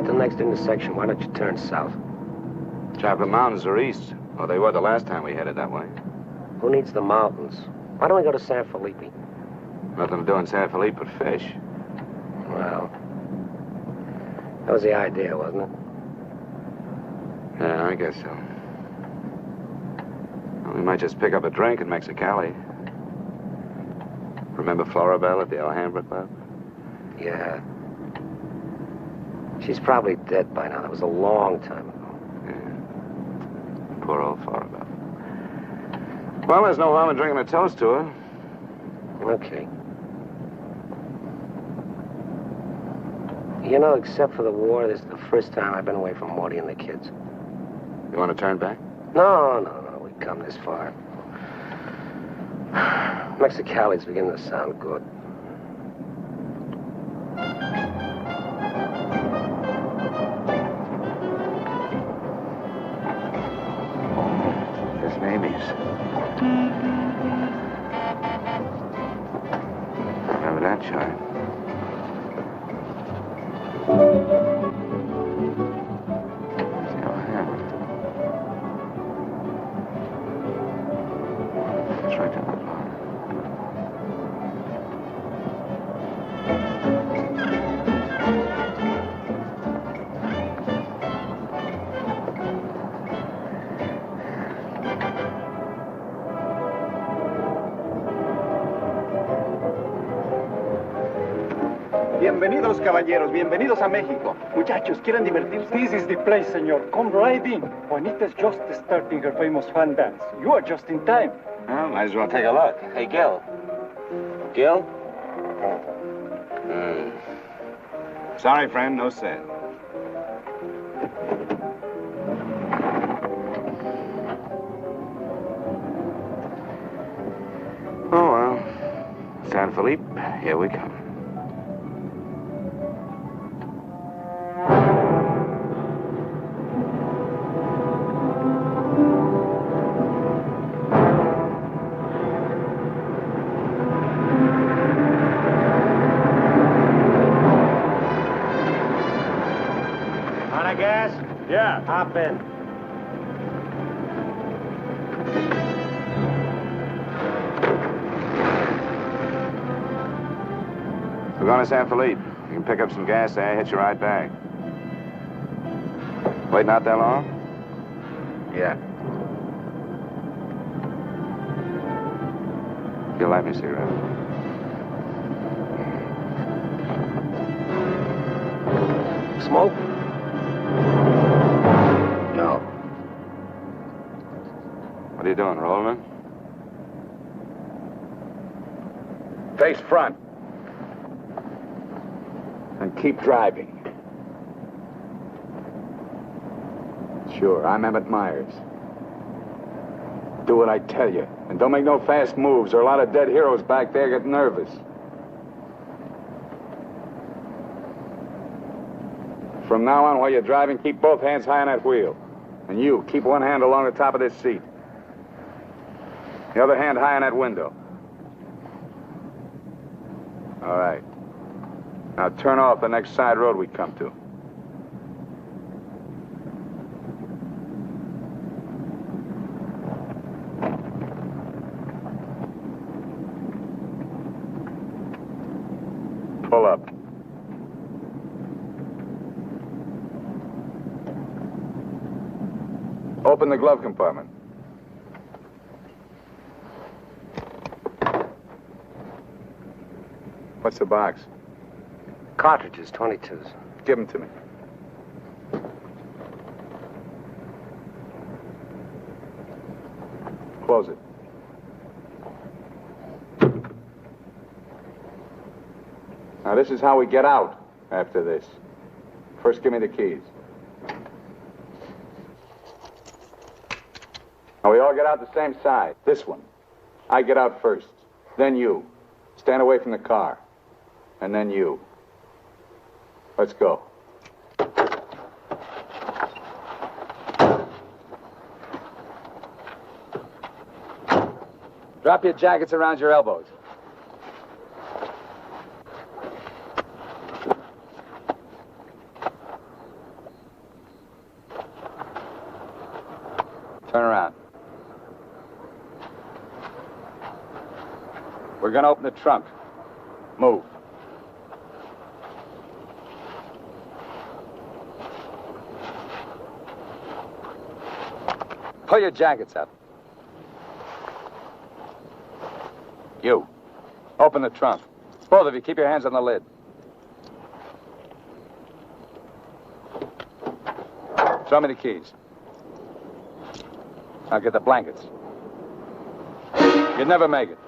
get to the next intersection, why don't you turn south? Chocolate Mountains are east. Well, they were the last time we headed that way. Who needs the mountains? Why don't we go to San Felipe? Nothing to do in San Felipe but fish. Well, that was the idea, wasn't it? Yeah, I guess so. Well, we might just pick up a drink in Mexicali. Remember Floribel at the Alhambra Club? Yeah. She's probably dead by now. That was a long time ago. Yeah. Poor old Floribel. Well, there's no harm in drinking a toast to her. Okay. You know, except for the war, this is the first time I've been away from Morty and the kids. You want to turn back? No. We've come this far. Mexicali's beginning to sound good. There's Mamie's. Remember that chart? It's right down the bottom. Bienvenidos, caballeros. Bienvenidos a México. Muchachos, ¿quieren divertirse? This is the place, senor. Come right in. Juanita's just starting her famous fan dance. You are just in time. Well, might as well take a look. Hey, Gil. Gil? Sorry, friend, no sale. Oh, well. San Felipe, here we come. Gas? Yeah. Hop in. We're going to San Felipe. You can pick up some gas there, hit you right back. Waiting out that long? Yeah. You'll light me a cigarette. Smoke? No. What are you doing, rolling? Face front. And keep driving. Sure, I'm Emmett Myers. Do what I tell you. And don't make no fast moves, or a lot of dead heroes back there get nervous. From now on, while you're driving, keep both hands high on that wheel. And you, keep one hand along the top of this seat. The other hand high on that window. All right. Now turn off the next side road we come to. Pull up. Open the glove compartment. What's the box? Cartridges, 22s. Give them to me. Close it. Now, this is how we get out after this. First, give me the keys. Now, we all get out the same side. This one. I get out first. Then you. Stand away from the car. And then you. Let's go. Drop your jackets around your elbows. We're gonna open the trunk. Move. Pull your jackets up. You. Open the trunk. Both of you, keep your hands on the lid. Throw me the keys. Now get the blankets. You'd never make it.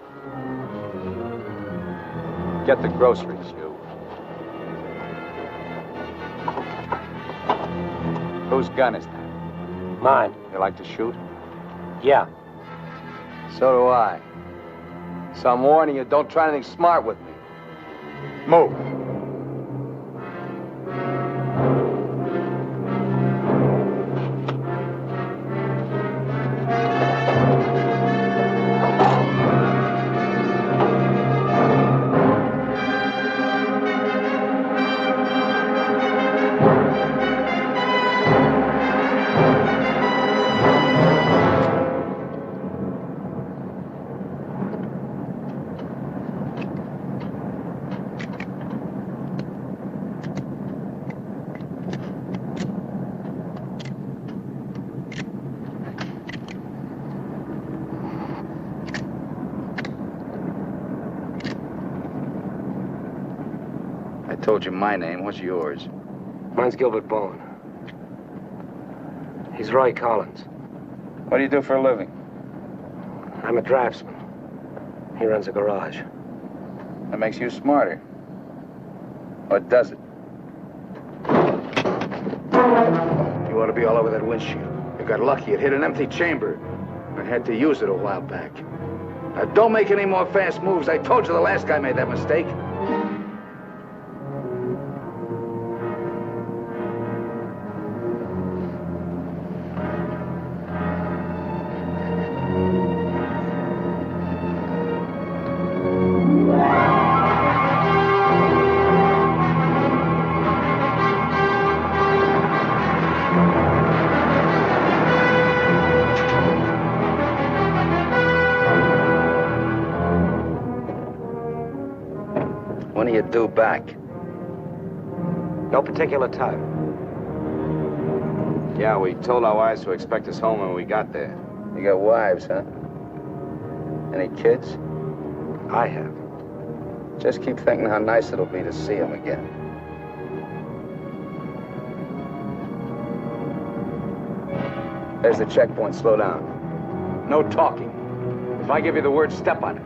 Get the groceries, you. Whose gun is that? Mine. You like to shoot? Yeah. So do I. So I'm warning you, don't try anything smart with me. Move. I told you my name. What's yours? Mine's Gilbert Bowen. He's Roy Collins. What do you do for a living? I'm a draftsman. He runs a garage. That makes you smarter. Or does it? You ought to be all over that windshield. You got lucky. It hit an empty chamber. I had to use it a while back. Now, don't make any more fast moves. I told you the last guy made that mistake. When are you due back? No particular time. Yeah, we told our wives to expect us home when we got there. You got wives, huh? Any kids? I have. Just keep thinking how nice it'll be to see them again. There's the checkpoint. Slow down. No talking. If I give you the word, step on it.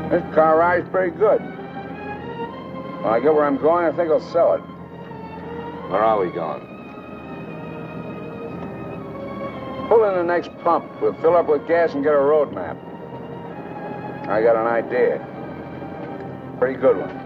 This car ride's pretty good. When I get where I'm going, I think I'll sell it. Where are we going? Pull in the next pump. We'll fill up with gas and get a road map. I got an idea. Pretty good one.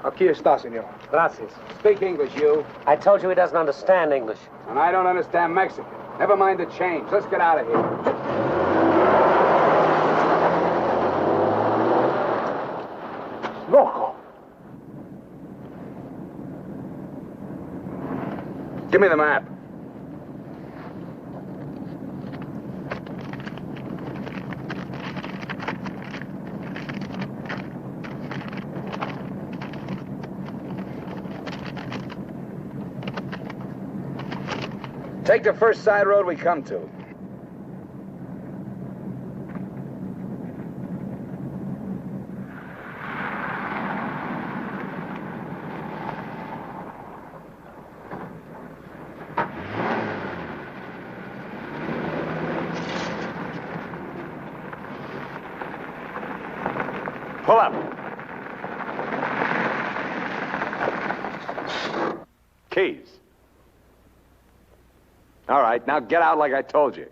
Aquí está, senor. Gracias. Speak English, you. I told you he doesn't understand English. And I don't understand Mexican. Never mind the change. Let's get out of here. Loco. Give me the map. Take the first side road we come to. Pull up. Keys. All right, now get out like I told you.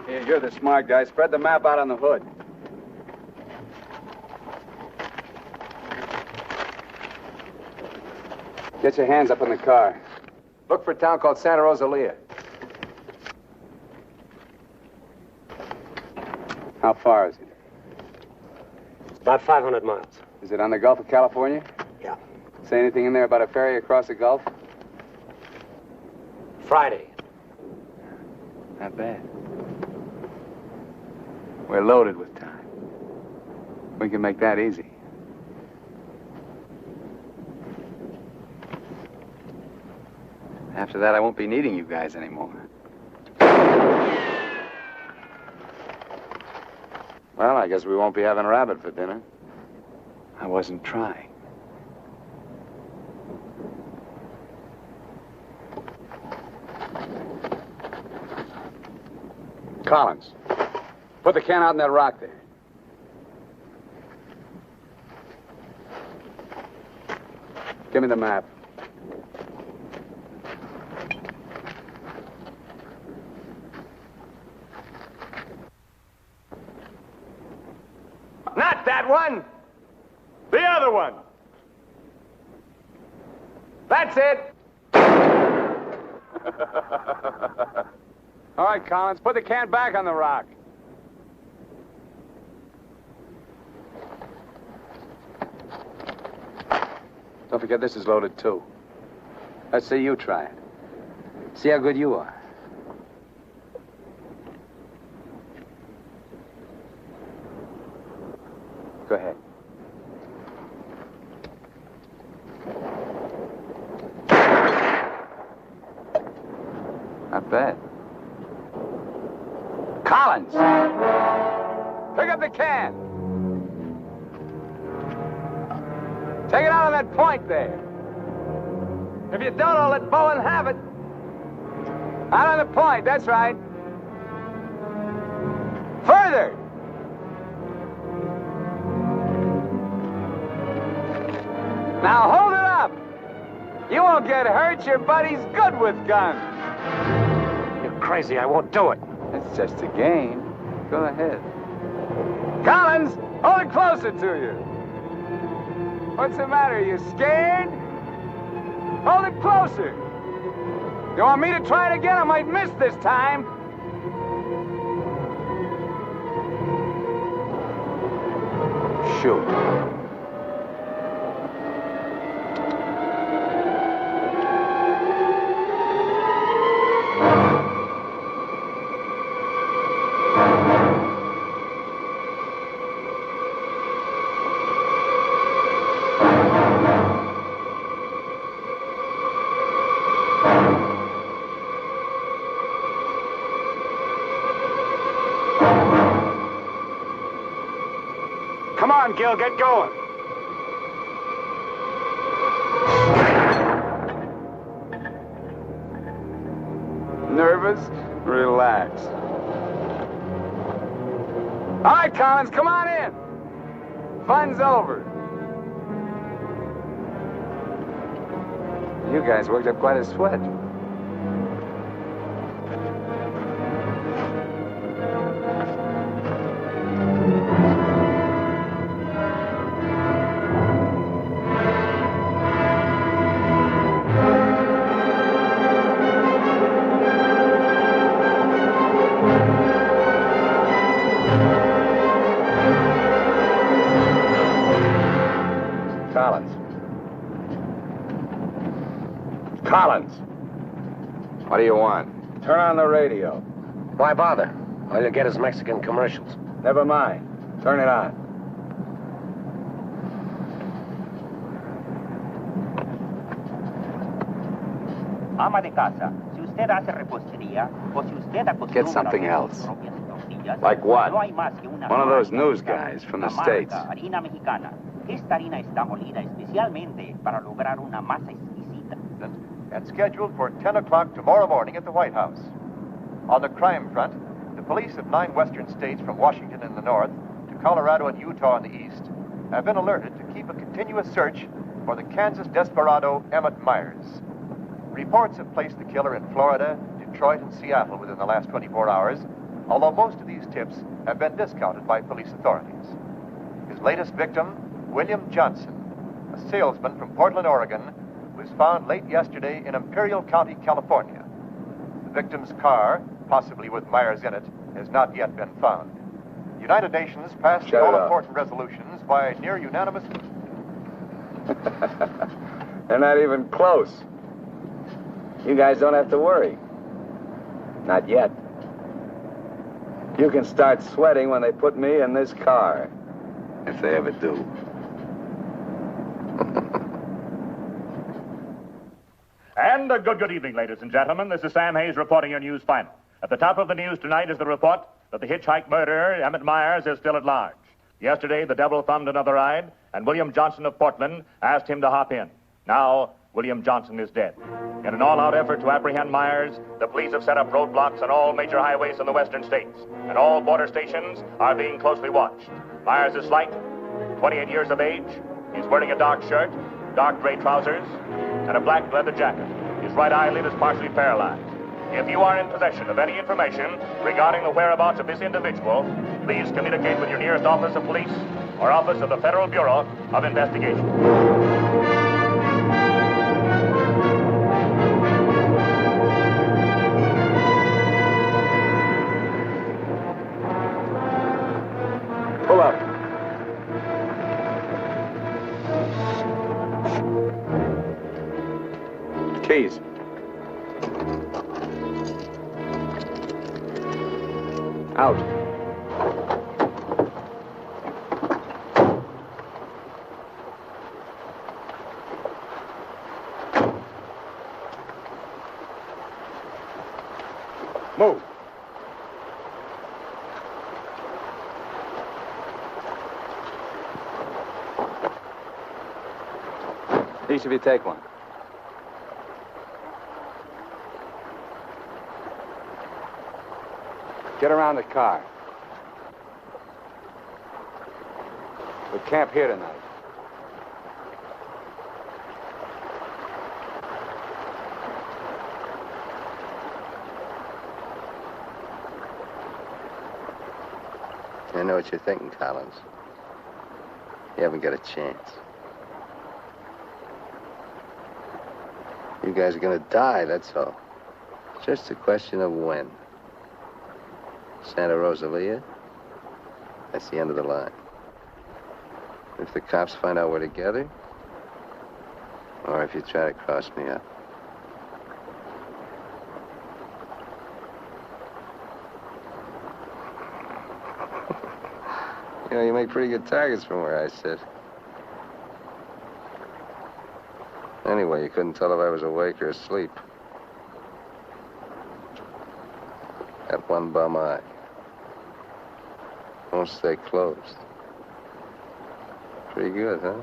Here, you're the smart guy. Spread the map out on the hood. Get your hands up in the car. Look for a town called Santa Rosalia. How far is it? About 500 miles. Is it on the Gulf of California? Yeah. Say anything in there about a ferry across the Gulf? Friday. Not bad. We're loaded with time. We can make that easy. After that, I won't be needing you guys anymore. Well, I guess we won't be having rabbit for dinner. I wasn't trying. Collins, put the can out in that rock there. Give me the map. Not that one! The other one! That's it! All right, Collins, put the can back on the rock. Don't forget this is loaded, too. Let's see you try it. See how good you are. Go ahead. Not bad. Collins! Pick up the can! Take it out on that point there. If you don't, I'll let Bowen have it. Out on the point, that's right. Further! Now hold it up! You won't get hurt. Your buddy's good with guns. You're crazy. I won't do it. It's just a game. Go ahead. Collins, hold it closer to you. What's the matter? You scared? Hold it closer. You want me to try it again? I might miss this time. Shoot. Come on, Gil, get going. Nervous? Relax. All right, Collins, come on in. Fun's over. You guys worked up quite a sweat. Collins. What do you want? Turn on the radio. Why bother? All you'll get is Mexican commercials. Never mind. Turn it on. Ama de casa, si usted hace repostería o si usted acostumbra Get something else. sus propias tortillas, Like what? no hay más que una One of those sola news marca, guys from the la marca States. harina mexicana. Esta harina está molida especialmente para lograr una masa exquisita. And scheduled for 10 o'clock tomorrow morning at the White House. On the crime front, the police of 9 western states from Washington in the north to Colorado and Utah in the east have been alerted to keep a continuous search for the Kansas desperado Emmett Myers. Reports have placed the killer in Florida, Detroit, and Seattle within the last 24 hours, although most of these tips have been discounted by police authorities. His latest victim, William Johnson, a salesman from Portland, Oregon, was found late yesterday in Imperial County, California. The victim's car, possibly with Myers in it, has not yet been found. The United Nations passed the all-important resolutions by near unanimous... They're not even close. You guys don't have to worry. Not yet. You can start sweating when they put me in this car. If they ever do. And a good evening, ladies and gentlemen. This is Sam Hayes reporting your news final. At the top of the news tonight is the report that the Hitch-Hiker murderer, Emmett Myers, is still at large. Yesterday, the devil thumbed another ride, and William Johnson of Portland asked him to hop in. Now, William Johnson is dead. In an all-out effort to apprehend Myers, the police have set up roadblocks on all major highways in the western states, and all border stations are being closely watched. Myers is slight, 28 years of age. He's wearing a dark shirt, dark gray trousers, and a black leather jacket. His right eyelid is partially paralyzed. If you are in possession of any information regarding the whereabouts of this individual, please communicate with your nearest office of police or office of the Federal Bureau of Investigation. Pull up. Keys. Out. Move. Each of you take one. Get around the car. We camp here tonight. I know what you're thinking, Collins. You haven't got a chance. You guys are gonna die, that's all. It's just a question of when. Santa Rosalia, that's the end of the line. If the cops find out we're together, or if you try to cross me up. You know, you make pretty good targets from where I sit. Anyway, you couldn't tell if I was awake or asleep. That one bum eye. Won't stay closed. Pretty good, huh?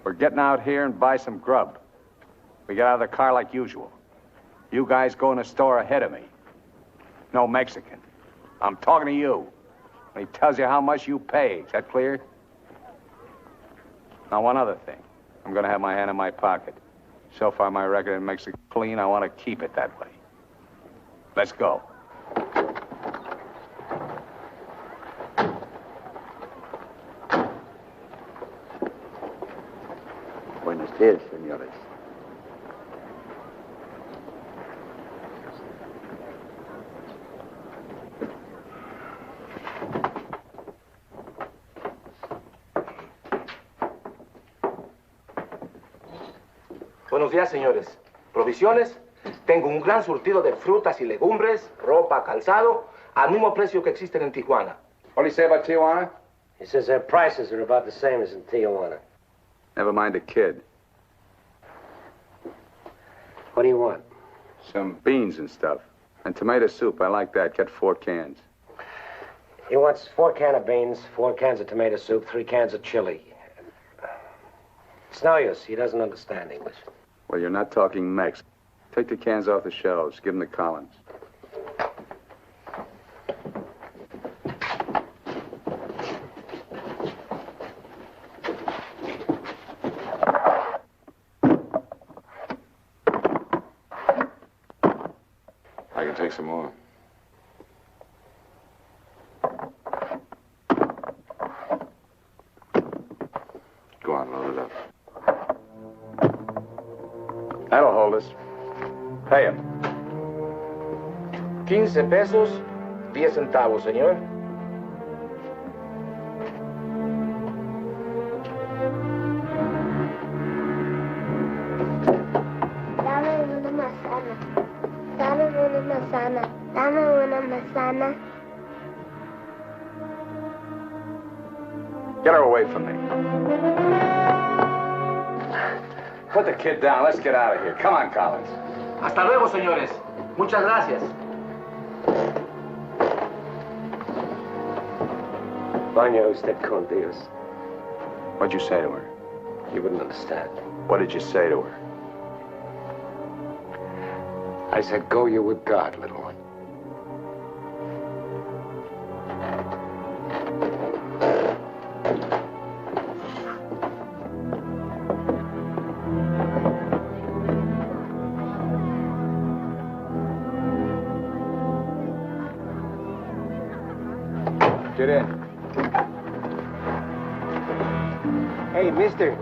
We're getting out here and buy some grub. We get out of the car like usual. You guys go in the store ahead of me. No Mexican. I'm talking to you. And he tells you how much you pay. Is that clear? Now, one other thing. I'm gonna have my hand in my pocket. So far, my record in Mexico clean. I want to keep it that way. Let's go. Buenos días, señores. Buenos días, señores. ¿Provisiones? Tengo un gran surtido de frutas y legumbres, ropa, calzado, al mismo precio que existen en Tijuana. What do you say about Tijuana? He says their prices are about the same as in Tijuana. Never mind the kid. What do you want? Some beans and stuff. And tomato soup. I like that. Get 4 cans. He wants 4 cans of beans, 4 cans of tomato soup, 3 cans of chili. It's no use. He doesn't understand English. Well, you're not talking Mex. Take the cans off the shelves. Give them to Collins. I can take some more. Go on, load it up. That'll hold us. Pay him. 15 pesos, 10 centavos, señor. Dame una manzana. Dame una manzana. Dame una manzana. Get her away from me. Put the kid down. Let's get out of here. Come on, Collins. Hasta luego, señores. Muchas gracias. Vaya usted con Dios. What'd you say to her? You wouldn't understand. What did you say to her? I said, go you with God, little one. Get in. Hey, mister.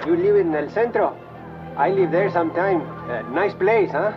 You live in El Centro? I live there sometime. Nice place, huh?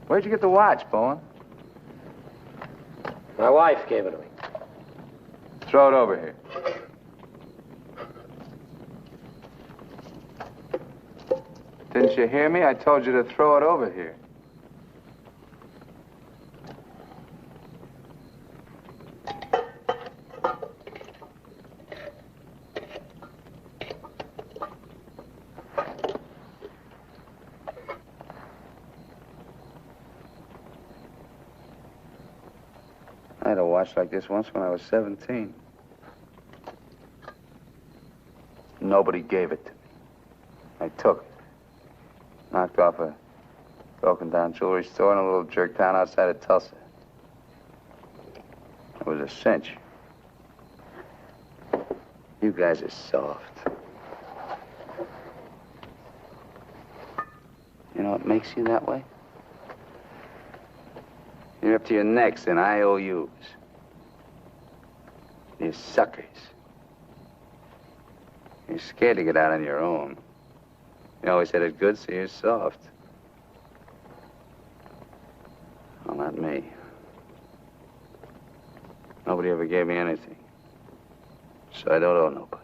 Where'd you get the watch, Bowen? My wife gave it to me. Throw it over here. Didn't you hear me? I told you to throw it over here. I had a watch like this once when I was 17. Nobody gave it to me. I took it. Knocked off a broken-down jewelry store in a little jerk town outside of Tulsa. It was a cinch. You guys are soft. You know what makes you that way? You're up to your necks in IOUs. You're suckers. You're scared to get out on your own. You always had it good, so you're soft. Well, not me. Nobody ever gave me anything. So I don't owe nobody.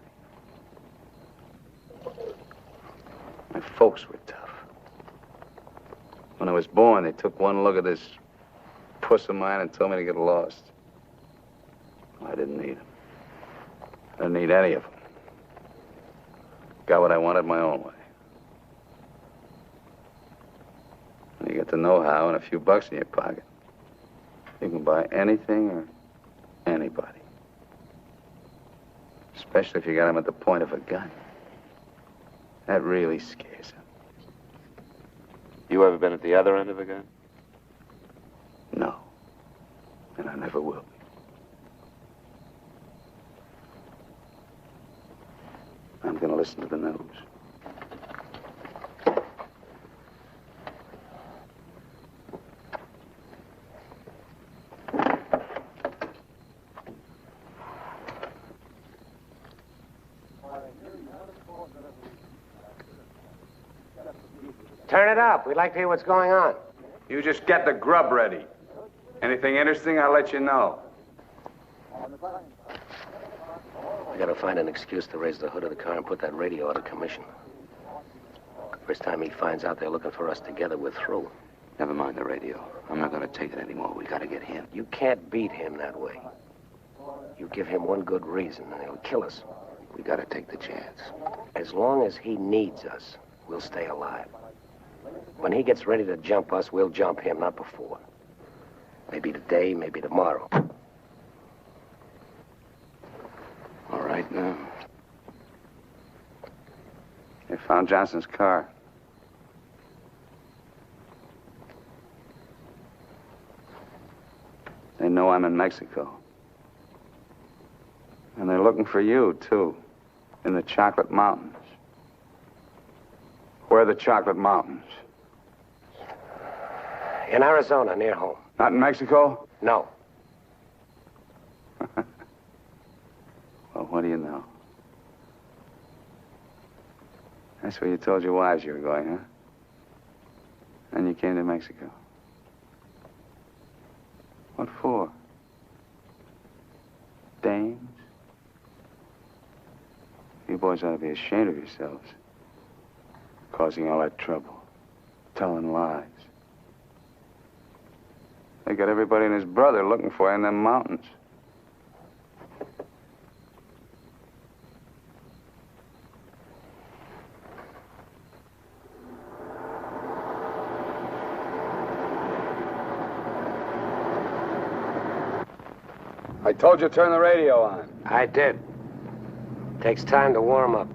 My folks were tough. When I was born, they took one look at this puss of mine and told me to get lost. Well, I didn't need them. I didn't need any of them. Got what I wanted my own way. When you get the know-how and a few bucks in your pocket, you can buy anything or anybody. Especially if you got them at the point of a gun. That really scares them. You ever been at the other end of a gun? No. And I never will be. I'm gonna listen to the news. Turn it up. We'd like to hear what's going on. You just get the grub ready. Anything interesting, I'll let you know. I gotta find an excuse to raise the hood of the car and put that radio out of commission. First time he finds out they're looking for us together, we're through. Never mind the radio. I'm not going to take it anymore. We got to get him. You can't beat him that way. You give him one good reason and he'll kill us. We got to take the chance. As long as he needs us, we'll stay alive. When he gets ready to jump us, we'll jump him, not before. Maybe today, maybe tomorrow. All right now. They found Johnson's car. They know I'm in Mexico. And they're looking for you, too, in the Chocolate Mountains. Where are the Chocolate Mountains? In Arizona, near home. Not in Mexico? No. Well, what do you know? That's where you told your wives you were going, huh? And you came to Mexico. What for? Dames? You boys ought to be ashamed of yourselves. Causing all that trouble. Telling lies. They got everybody and his brother looking for you in them mountains. I told you to turn the radio on. I did. Takes time to warm up.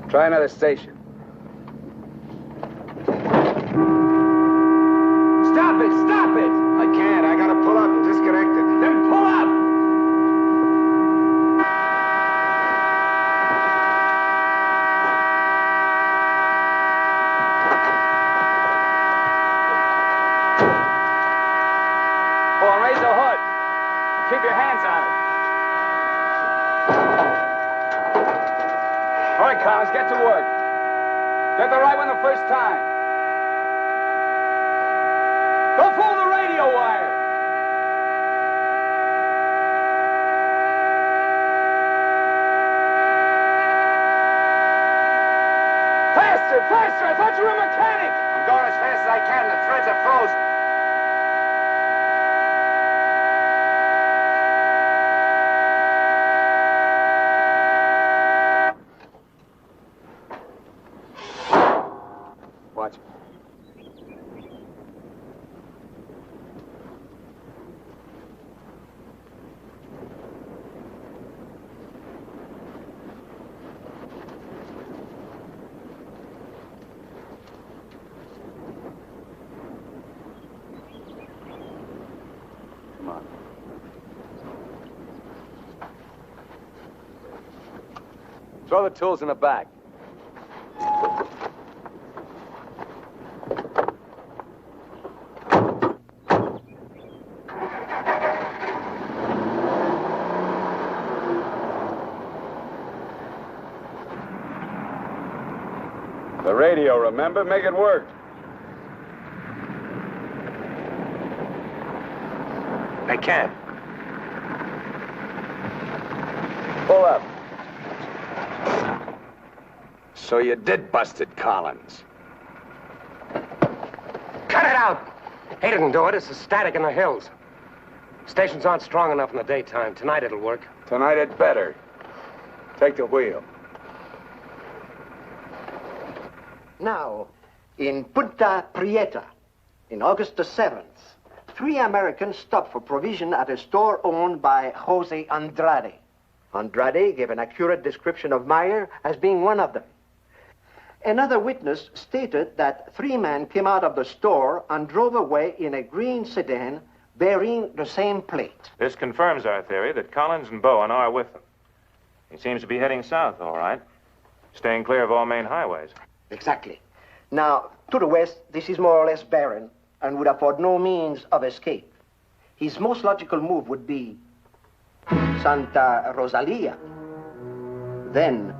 Try another station. Stop it! Stop it! I can't. I gotta pull up and disconnect it. Then pull up! Oh, and raise the hood. Keep your hands on it. All right, Collins, get to work. Get the right one the first time. Don't fool the radio wire. Faster, faster! I thought you were a mechanic. I'm going as fast as I can. The threads are frozen. Watch it. Come on. Throw the tools in the back. The radio, remember? Make it work. I can't. Pull up. So you did bust it, Collins. Cut it out! He didn't do it. It's the static in the hills. Stations aren't strong enough in the daytime. Tonight it'll work. Tonight it better. Take the wheel. Now, in Punta Prieta, in August the 7th, 3 Americans stopped for provision at a store owned by Jose Andrade. Andrade gave an accurate description of Meyer as being one of them. Another witness stated that 3 men came out of the store and drove away in a green sedan bearing the same plate. This confirms our theory that Collins and Bowen are with them. He seems to be heading south, all right, staying clear of all main highways. Exactly. Now, to the west, this is more or less barren and would afford no means of escape. His most logical move would be Santa Rosalia, then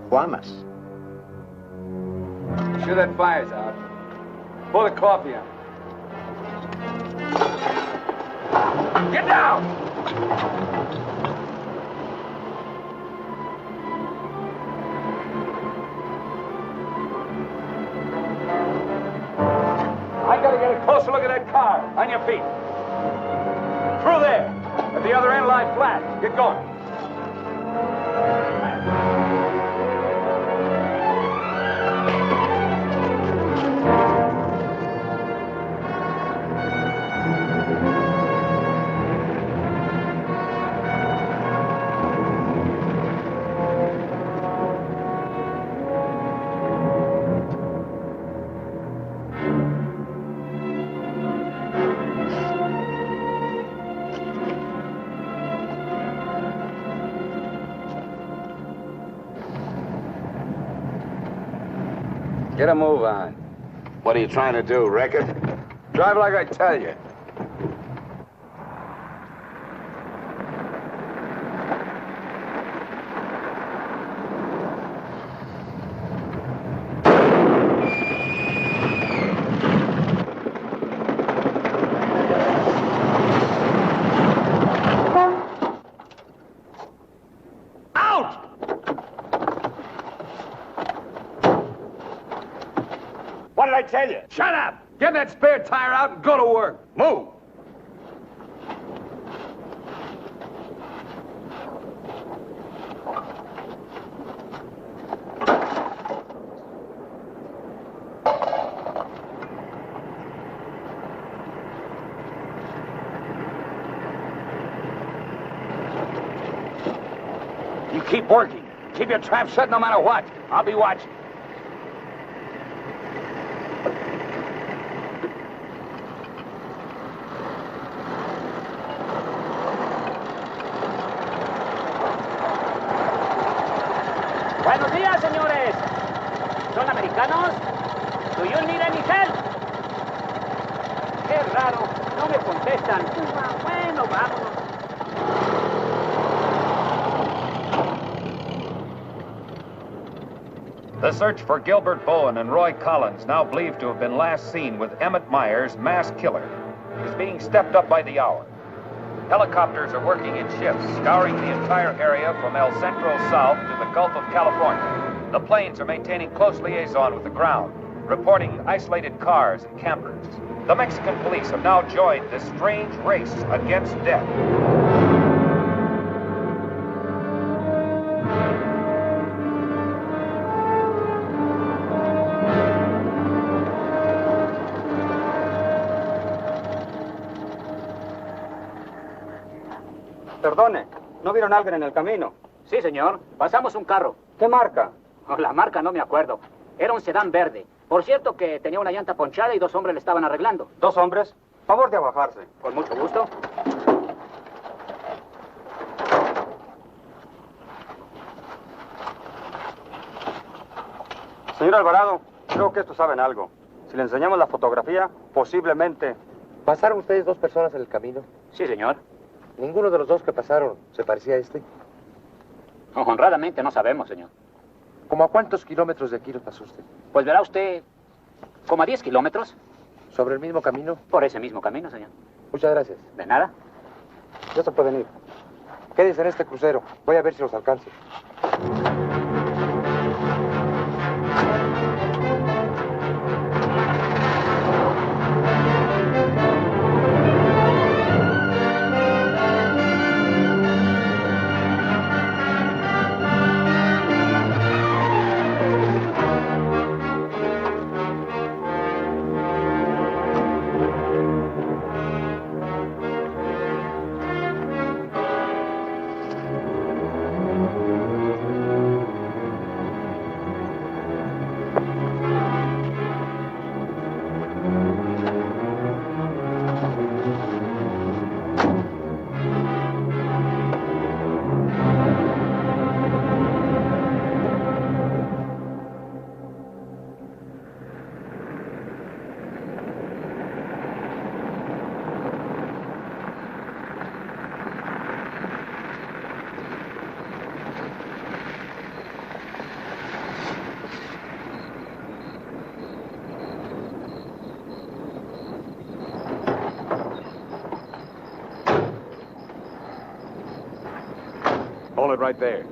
Guamas. Sure that fire's out. Pour the coffee on. Get down! I gotta get a closer look at that car. On your feet. Through there. At the other end, lie flat. Get going. Get a move on. What are you trying to do, wreck it? Drive like I tell you. What did I tell you? Shut up! Get that spare tire out and go to work. Move! You keep working. Keep your trap shut no matter what. I'll be watching. Buenos días, señores. ¿Son americanos? Do you need any help? Qué raro, no me contestan. Bueno, vámonos. The search for Gilbert Bowen and Roy Collins, now believed to have been last seen with Emmett Myers, mass killer, is being stepped up by the hour. Helicopters are working in shifts, scouring the entire area from El Centro south to the Gulf of California. The planes are maintaining close liaison with the ground, reporting isolated cars and campers. The Mexican police have now joined this strange race against death. Perdone, ¿no vieron a alguien en el camino? Sí, señor. Pasamos un carro. ¿Qué marca? Oh, la marca no me acuerdo. Era un sedán verde. Por cierto que tenía una llanta ponchada y 2 hombres le estaban arreglando. ¿2 hombres? Favor de abajarse. Con mucho gusto. Señor Alvarado, creo que estos saben algo. Si le enseñamos la fotografía, posiblemente... ¿Pasaron ustedes 2 personas en el camino? Sí, señor. Ninguno de los 2 que pasaron se parecía a este. Honradamente no sabemos, señor. ¿Cómo a cuántos kilómetros de aquí lo pasó usted? Pues verá usted, como a 10 kilómetros. ¿Sobre el mismo camino? Por ese mismo camino, señor. Muchas gracias. De nada. Ya se pueden ir. Quédense en este crucero. Voy a ver si los alcanzo. Hold it right there.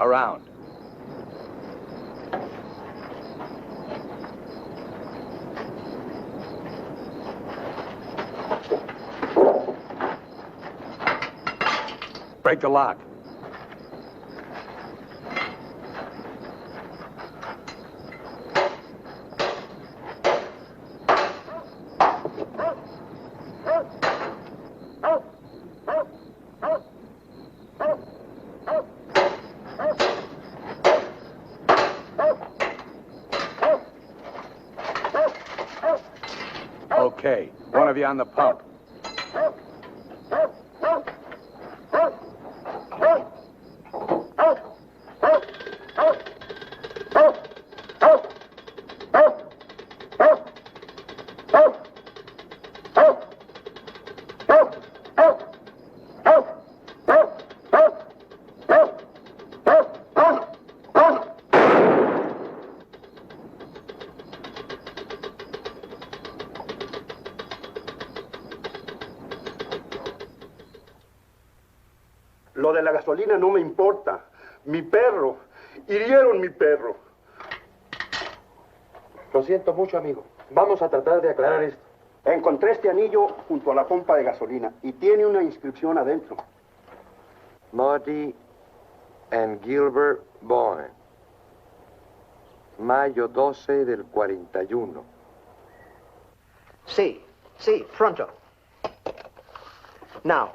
Around. Break the lock. Okay, one of you on the pump. Lo de la gasolina no me importa. Mi perro. Hirieron mi perro. Lo siento mucho, amigo. Vamos a tratar de aclarar esto. Encontré este anillo junto a la pompa de gasolina y tiene una inscripción adentro. Marty and Gilbert Bowen. Mayo 12 del 41. Sí, pronto. Now,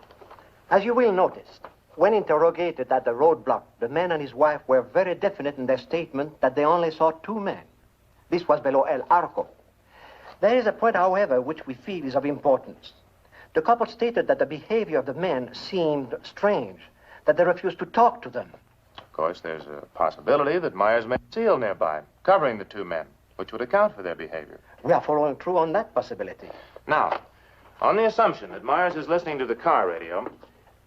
as you will notice, when interrogated at the roadblock, the man and his wife were very definite in their statement that they only saw two men. This was below El Arco. There is a point, however, which we feel is of importance. The couple stated that the behavior of the men seemed strange, that they refused to talk to them. Of course, there's a possibility that Myers may seal nearby, covering the two men, which would account for their behavior. We are following through on that possibility. Now, on the assumption that Myers is listening to the car radio,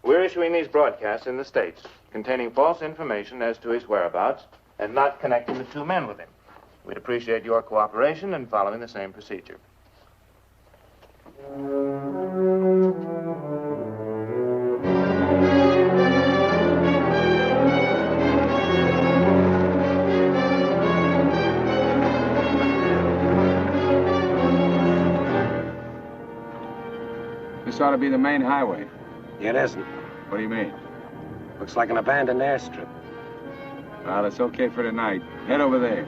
we're issuing these broadcasts in the States, containing false information as to his whereabouts and not connecting the two men with him. We'd appreciate your cooperation in following the same procedure. This ought to be the main highway. It isn't. What do you mean? Looks like an abandoned airstrip. Well, it's okay for tonight. Head over there.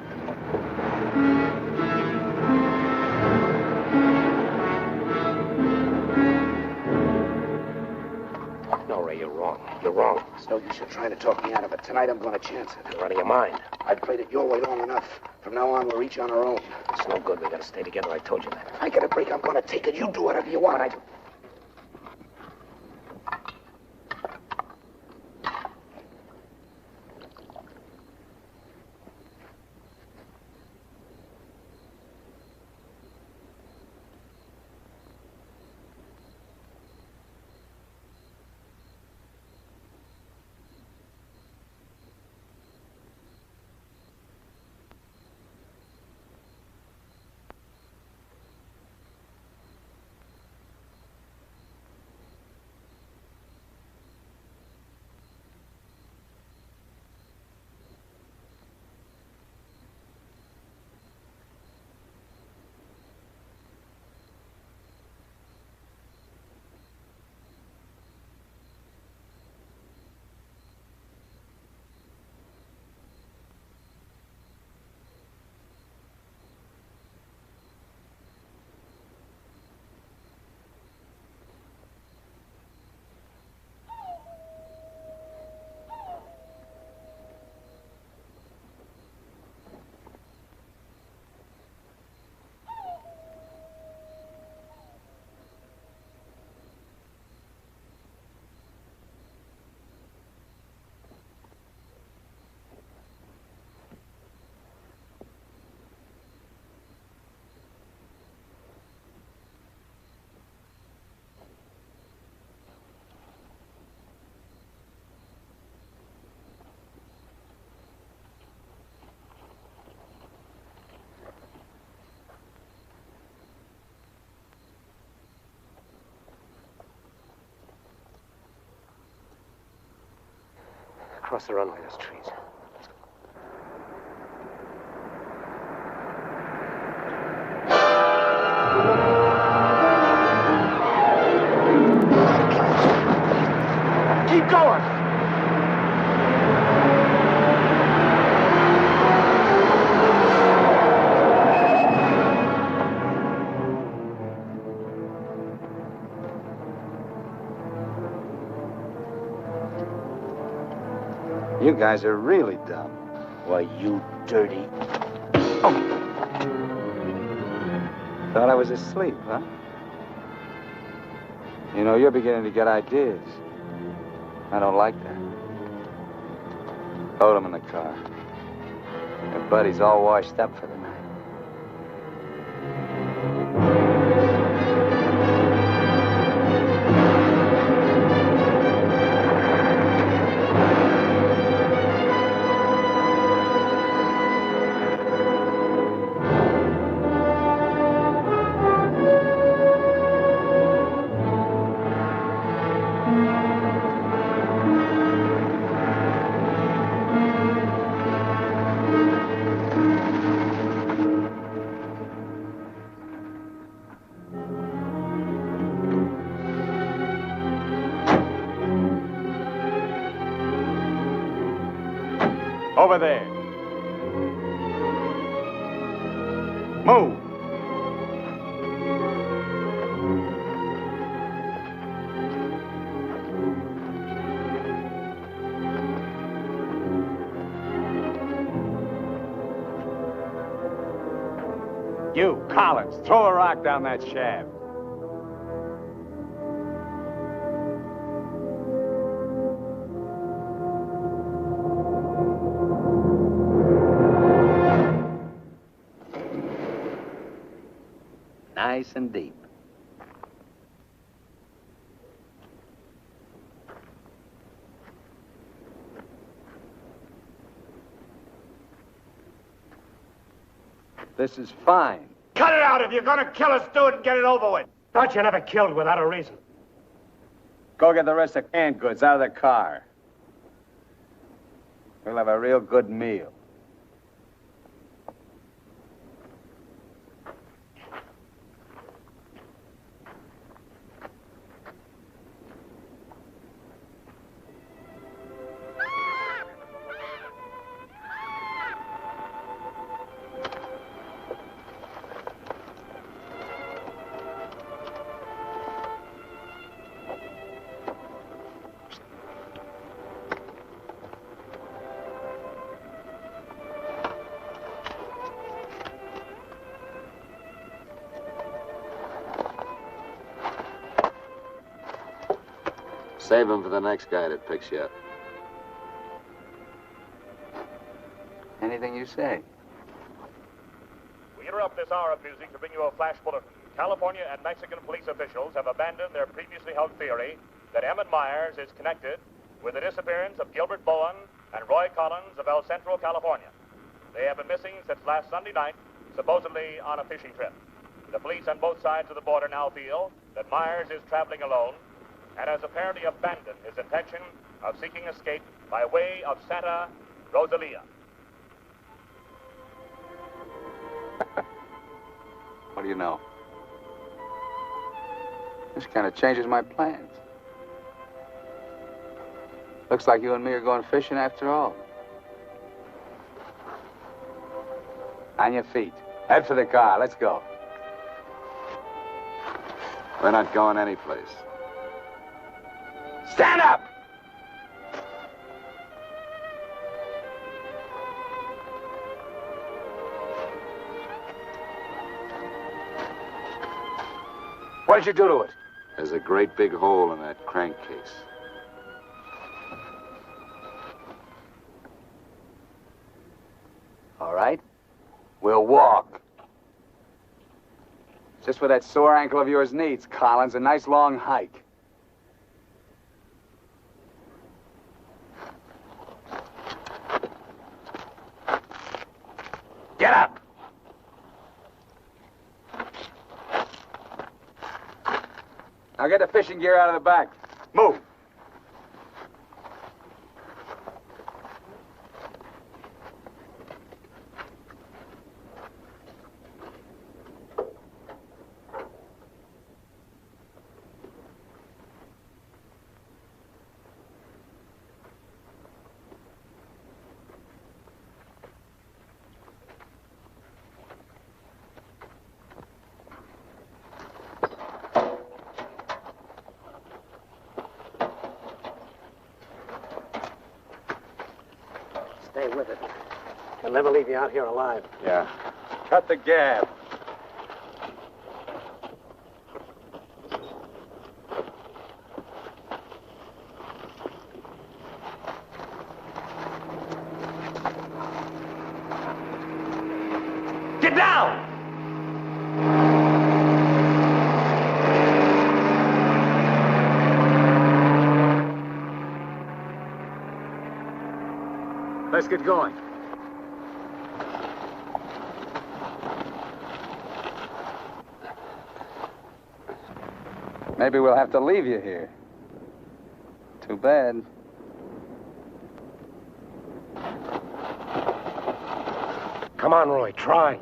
No, Ray, you're wrong. You're wrong. It's no use you trying to talk me out of it. Tonight I'm going to chance it. You're out of your mind. I've played it your way long enough. From now on, we're each on our own. It's no good. We gotta stay together. I told you that. If I get a break, I'm going to take it. You do whatever you want. Across the runway, those trees. Keep going! You guys are really dumb. Why, you dirty... Thought I was asleep, huh? You know, you're beginning to get ideas. I don't like that. Load him in the car. Your buddy's all washed up for the night. Over there. Move. You, Collins, throw a rock down that shaft. Nice and deep. This is fine. Cut it out. If you're gonna kill us, do it and get it over with. Thought you never killed without a reason. Go get the rest of canned goods out of the car. We'll have a real good meal. Save him for the next guy that picks you up. Anything you say. We interrupt this hour of music to bring you a flash bulletin. California and Mexican police officials have abandoned their previously held theory that Emmett Myers is connected with the disappearance of Gilbert Bowen and Roy Collins of El Centro, California. They have been missing since last Sunday night, supposedly on a fishing trip. The police on both sides of the border now feel that Myers is traveling alone and has apparently abandoned his intention of seeking escape by way of Santa Rosalia. What do you know? This kind of changes my plans. Looks like you and me are going fishing after all. On your feet. Head for the car. Let's go. We're not going anyplace. Stand up! What did you do to it? There's a great big hole in that crankcase. All right. We'll walk. Just what that sore ankle of yours needs, Collins. A nice long hike. Get up! Now get the fishing gear out of the back. Move. stay with it. I'll never leave you out here alive. Yeah. Cut the gab. Get down! Let's get going. Maybe we'll have to leave you here. Too bad. Come on, Roy, try.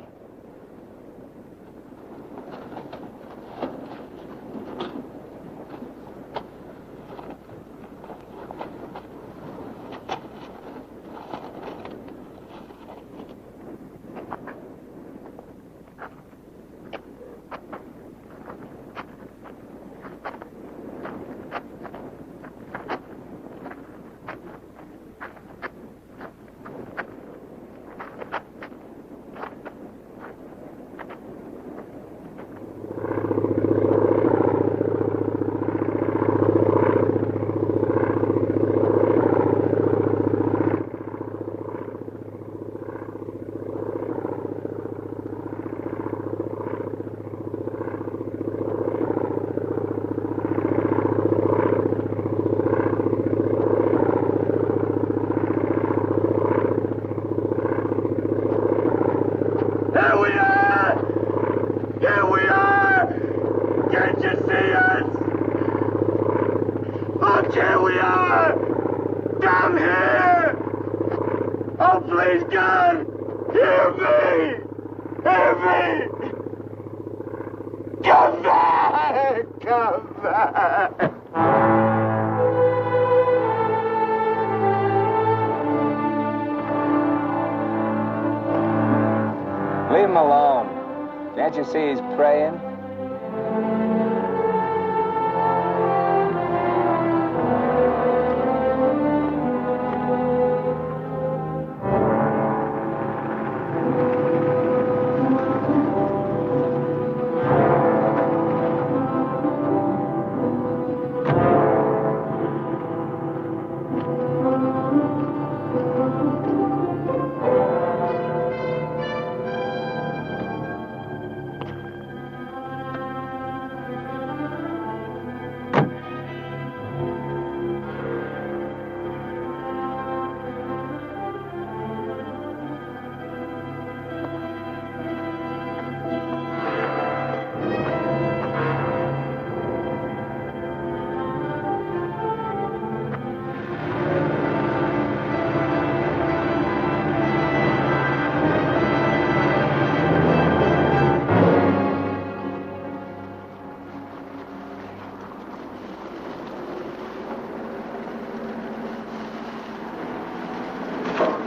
Leave him alone. Can't you see he's praying?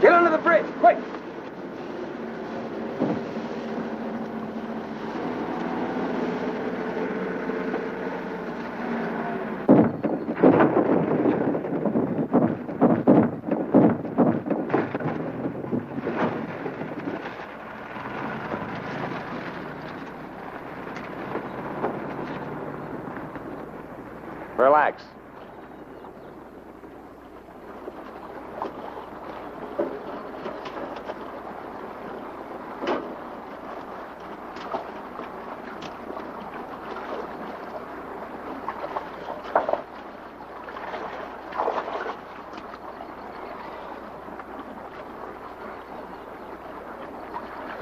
Get under the bridge, quick! Relax.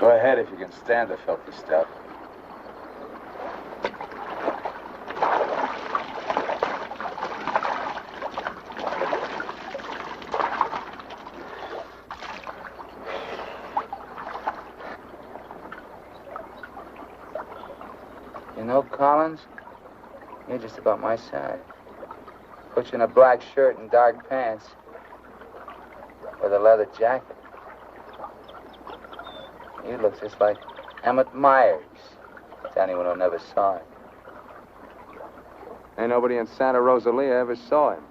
Go ahead if you can stand the filthy stuff. You know, Collins, you're just about my size. Put you in a black shirt and dark pants with a leather jacket. You look just like Emmett Myers, to anyone who never saw him. Ain't nobody in Santa Rosalia ever saw him.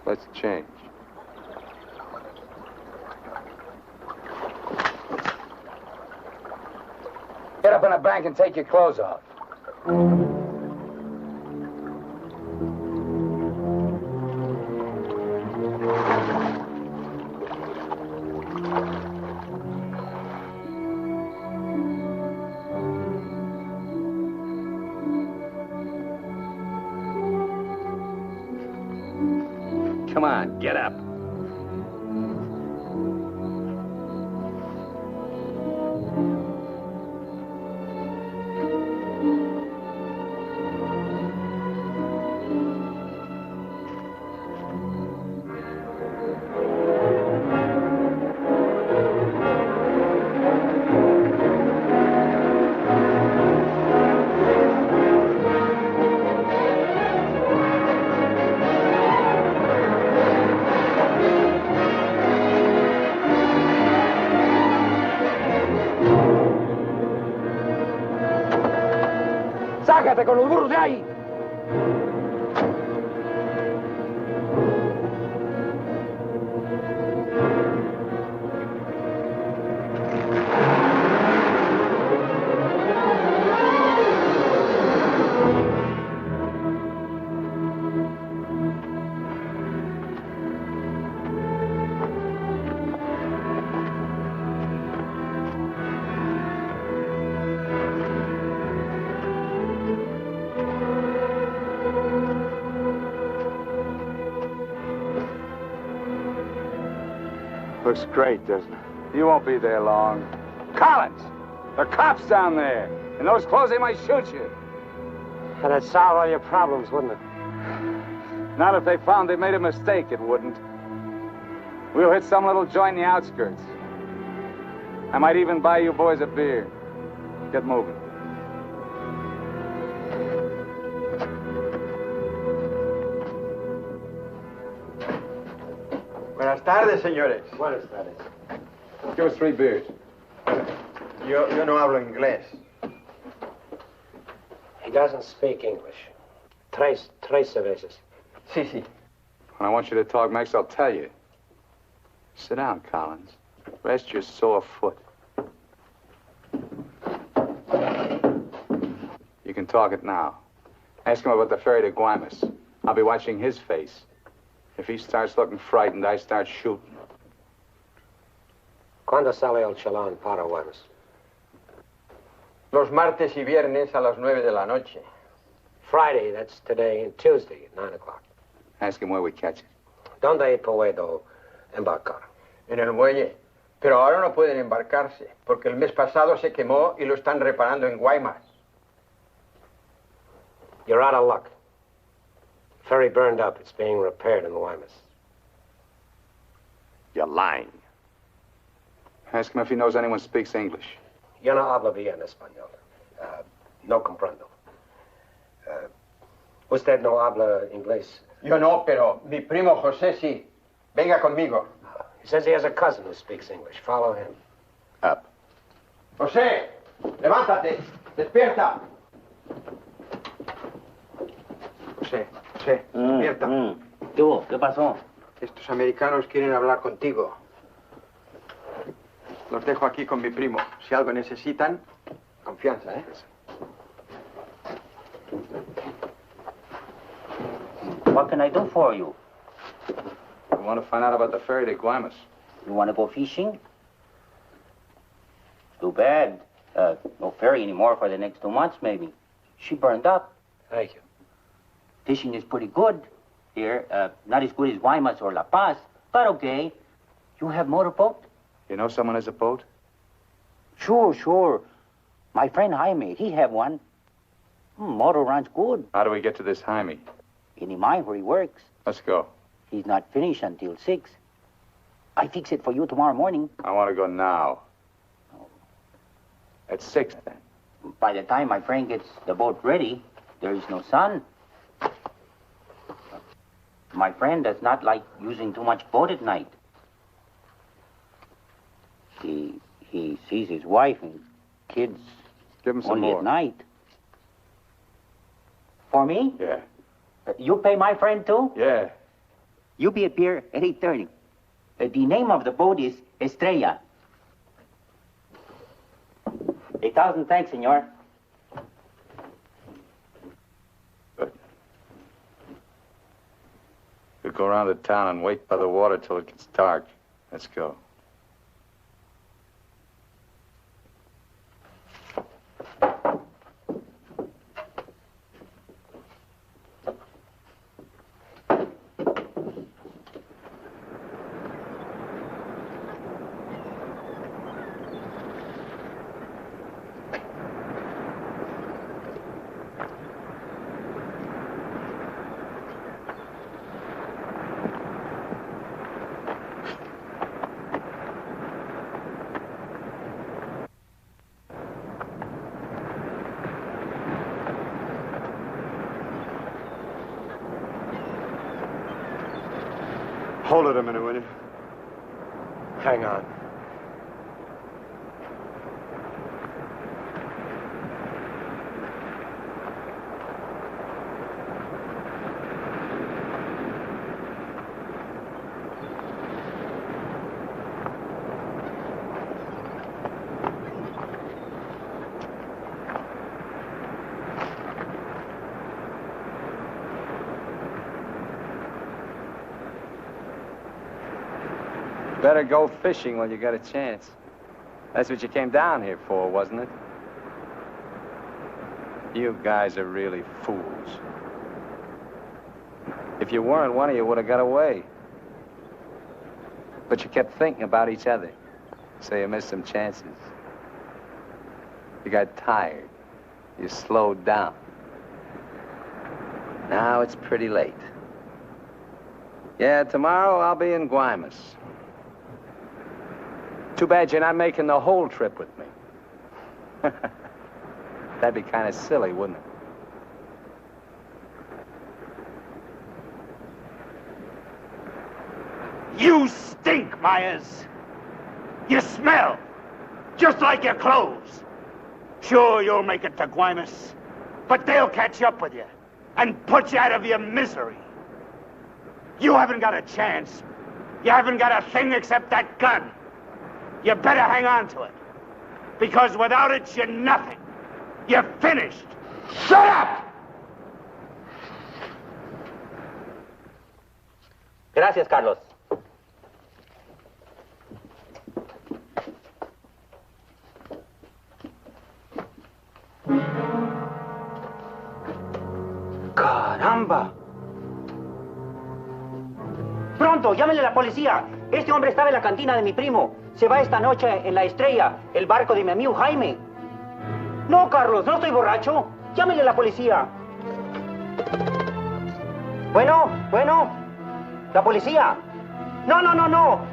Let's change. Get up in the bank and take your clothes off. Come on, get up. ¡Sácate con los burros de ahí! Looks great, doesn't it? You won't be there long. Collins! The cops down there! In those clothes, they might shoot you. That'd solve all your problems, wouldn't it? Not if they found they made a mistake, it wouldn't. We'll hit some little joint in the outskirts. I might even buy you boys a beer. Get moving. Buenas tardes, señores. Buenas tardes. Give us 3 beers. Yo no hablo inglés. He doesn't speak English. Tres cervezas. Sí. When I want you to talk, Max, I'll tell you. Sit down, Collins. Rest your sore foot. You can talk it now. Ask him about the ferry to Guaymas. I'll be watching his face. If he starts looking frightened, I start shooting. ¿Cuándo sale el chalán para Guaymas? Los martes y viernes a las 9 de la noche. Friday, that's today, and Tuesday at 9 o'clock. Ask him where we catch it. ¿Dónde puedo embarcar? En el muelle. Pero ahora no pueden embarcarse, porque el mes pasado se quemó y lo están reparando en Guaymas. You're out of luck. Ferry burned up. It's being repaired in the Guaymas. You're lying. Ask him if he knows anyone speaks English. Yo no hablo bien español. No comprendo. Usted no habla inglés. Yo no, pero mi primo José sí. Venga conmigo. He says he has a cousin who speaks English. Follow him. Up. José, levántate. Despierta. José, despierta. ¿Qué pasó? Estos americanos quieren hablar contigo. Los dejo aquí con mi primo. Si algo necesitan, confianza, ¿eh? What can I do for you? I want to find out about the ferry to Guaymas. You want to go fishing? Too bad. No ferry anymore for the next 2 months, maybe. She burned up. Thank you. Fishing is pretty good here. Not as good as Guaymas or La Paz, but okay. You have motorboat? You know someone has a boat? Sure. My friend Jaime, he have one. Motor runs good. How do we get to this Jaime? In the mine where he works. Let's go. He's not finished until 6. I fix it for you tomorrow morning. I want to go now. At 6, then. By the time my friend gets the boat ready, there is no sun. My friend does not like using too much boat at night. He sees his wife and kids Give him some only more. at night. For me? Yeah. You pay my friend too? Yeah. You be at pier at 8:30. The name of the boat is Estrella. 1,000 thanks, senor. We'll go around the town and wait by the water till it gets dark. Let's go. Hold it a minute, will you? Hang on. Better go fishing while you got a chance. That's what you came down here for, wasn't it? You guys are really fools. If you weren't, one of you would have got away. But you kept thinking about each other, so you missed some chances. You got tired. You slowed down. Now it's pretty late. Yeah, tomorrow I'll be in Guaymas. Too bad you're not making the whole trip with me. That'd be kind of silly, wouldn't it? You stink, Myers. You smell, just like your clothes. Sure, you'll make it to Guaymas, but they'll catch up with you and put you out of your misery. You haven't got a chance. You haven't got a thing except that gun. You better hang on to it, because without it, you're nothing. You're finished. Shut up! Gracias, Carlos. ¡Caramba! Pronto, llámenle a la policía. Este hombre estaba en la cantina de mi primo. Se va esta noche en la Estrella, el barco de mi amigo Jaime. No, Carlos, no estoy borracho. Llámenle a la policía. Bueno, la policía. No,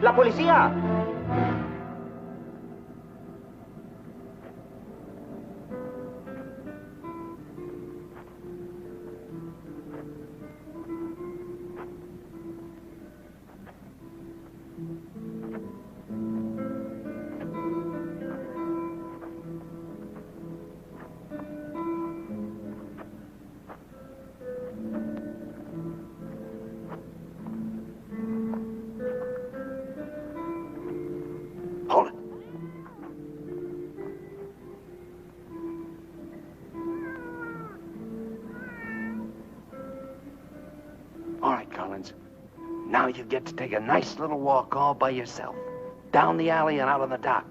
la policía. All right, Collins. Now you get to take a nice little walk all by yourself. Down the alley and out on the dock.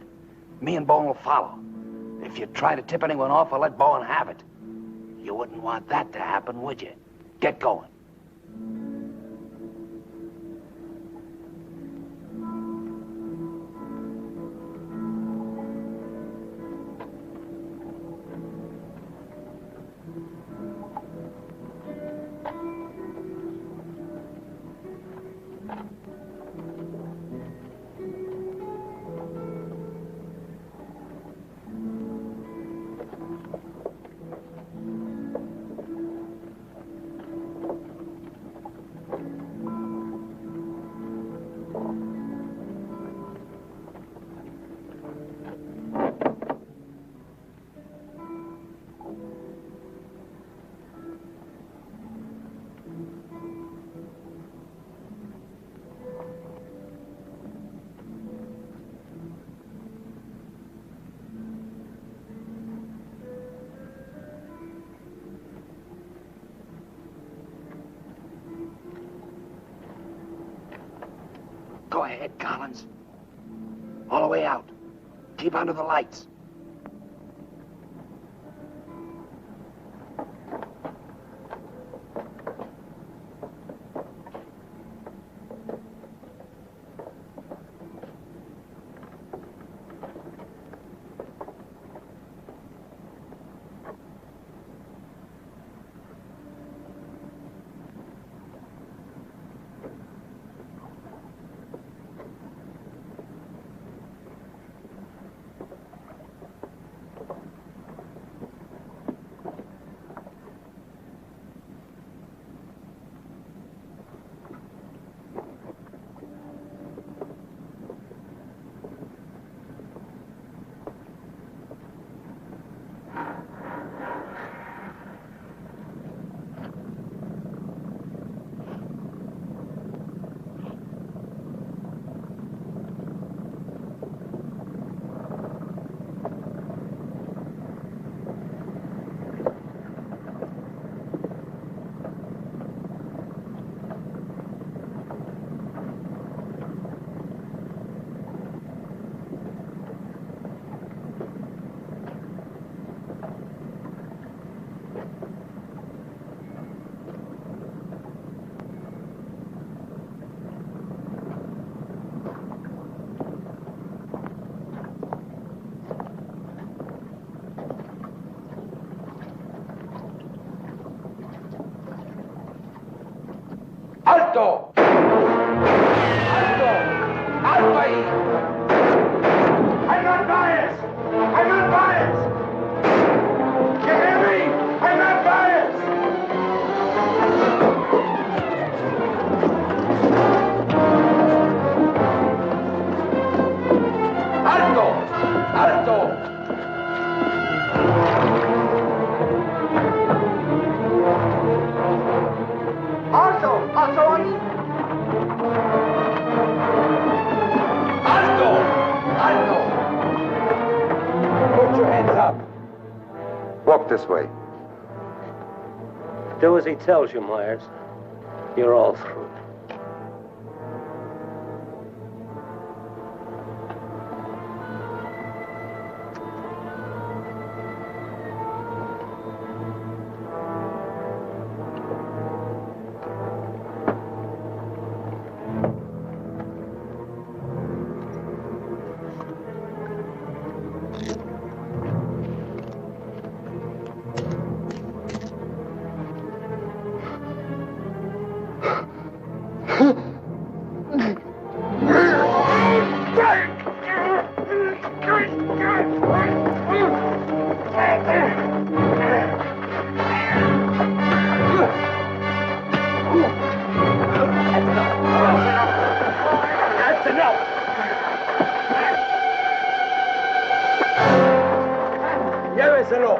Me and Bowen will follow. If you try to tip anyone off, I'll let Bowen have it. You wouldn't want that to happen, would you? Get going. ahead, Collins. All the way out. Keep under the lights. ¡Alto! ¡Alto! ¡Alto ahí! I'm not biased! I'm not biased! You hear me? I'm not biased! ¡Alto! ¡Alto! Put your hands up. Walk this way. Do as he tells you, Myers. You're all through. Lléveselo.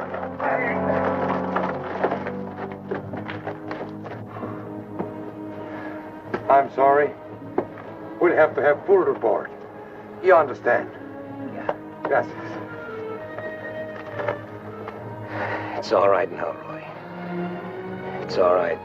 I'm sorry. We'll have to have full report. You understand? Yeah. Gracias. It's all right now, Roy. It's all right.